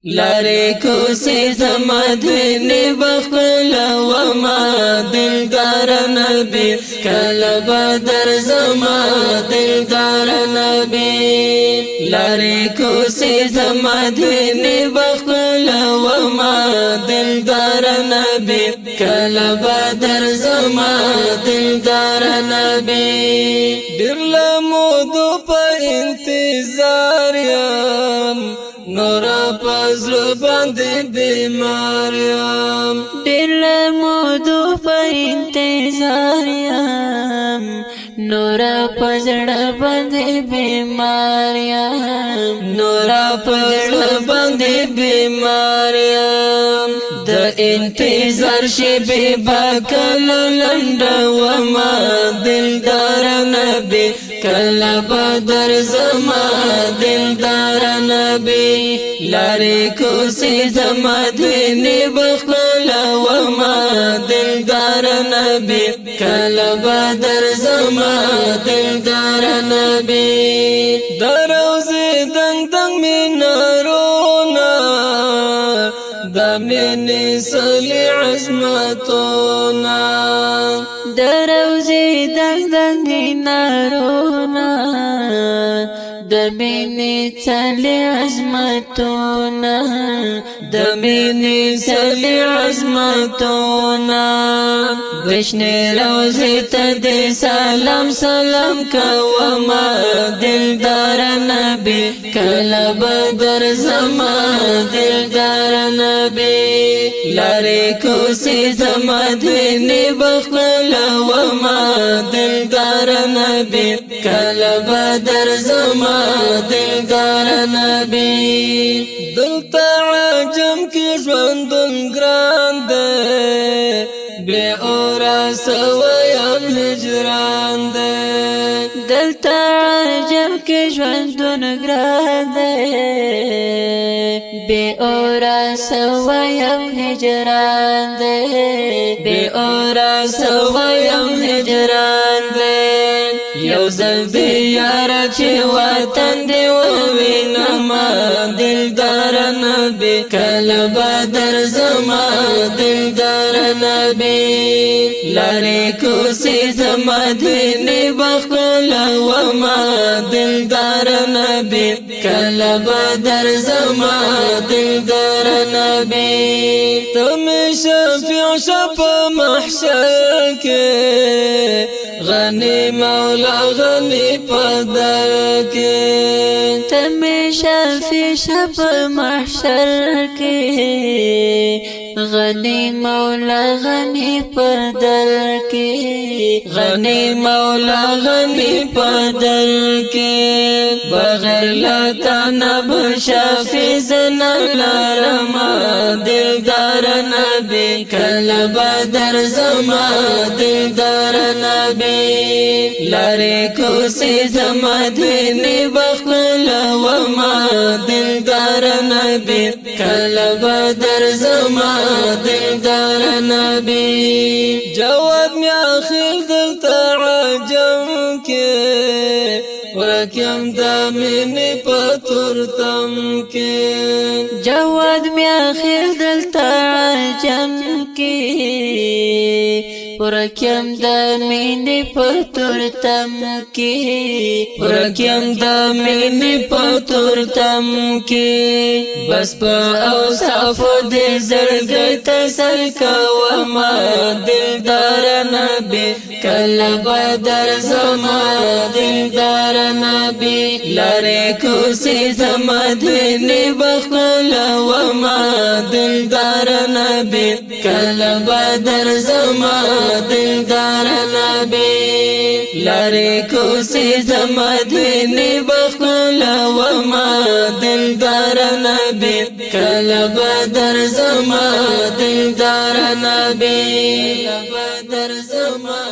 لارې کوسې زما دوینې بخپله وما دلدار نبی کله به درځما دلدار نبی لارې کوسې زما دوینې بخپله وما دلدار نبی کله به درځما دلدار نبی ډېر له مودو په انتظار یم نورا پزړه باندې بیمار یم ډېر له مودو په انتظار یم نورا پزړه باندې بیمار یم نورا پزړه باندې بیمار یم د انتظار شیبې به کله لنډه وما دلدار نبی کله به درځما دلدار نبی لارې کوسې زما دوینې بخپله وما دلدار نبی کله به درځما دلدار نبی د روضې دنګ دنګ مینارونه د مینې سلې عظمتونه د روضې دنګ دنګ مینارونه د مینې څلې عظمتونه د مینې سلې عظمتونه وشنې روضې ته دې سلام سلام کومه دلدار نبی کله به درځما دلدار نبی لارې کوسې زما دوینې بخپله وما دلدار نبی کله به درځما دلدار نبی دلته عجم کې ژوندون ګران دی بې اوره سویم هجران دی دلته عجم کې ژوندون ګران دی بې اوره سویم هجران دی بې اوره سویم هجران دی یو ځل دې یاره چې وطن دې ووینما دلدار نبی کله به درځما دلدار نبی لارې کوسې زما دوینې بخپله وما دلدار نبی کله به درځما دلدار نبی ته مې شفیع شه په محشر کې غنی مولا غنی پدر کې ته مې شفیع شه په محشر کې غنی مولا غنی پدر کې غنی مولا غنی پدر کې بغیر لتا نب شفیع زنا لرما دلدار نبی کله به درځما دلدار نبی لارې کوسې زما دوینې بخپله وما دلدار نبی کله به درځما دلدار نبی جواب مې اخر دلته عجم کې ورکیم د مینې په تورتم کې جواد مې اخر دلته عجم کې ورکیم د مینې په تورتم کې ورکیم د مینې په تورتم کې بس په اوصافو دې زړګی تسل کومه دلدار نبی کله به درځما دلدار نبی لارې کوسې زما دوینې بخپله وما دلدار نبی کله به درځما دلدار نبی لارې کوسې زما دوینې بخپله وما دلدار نبی کله به درځما دلدار نبی کله به درځما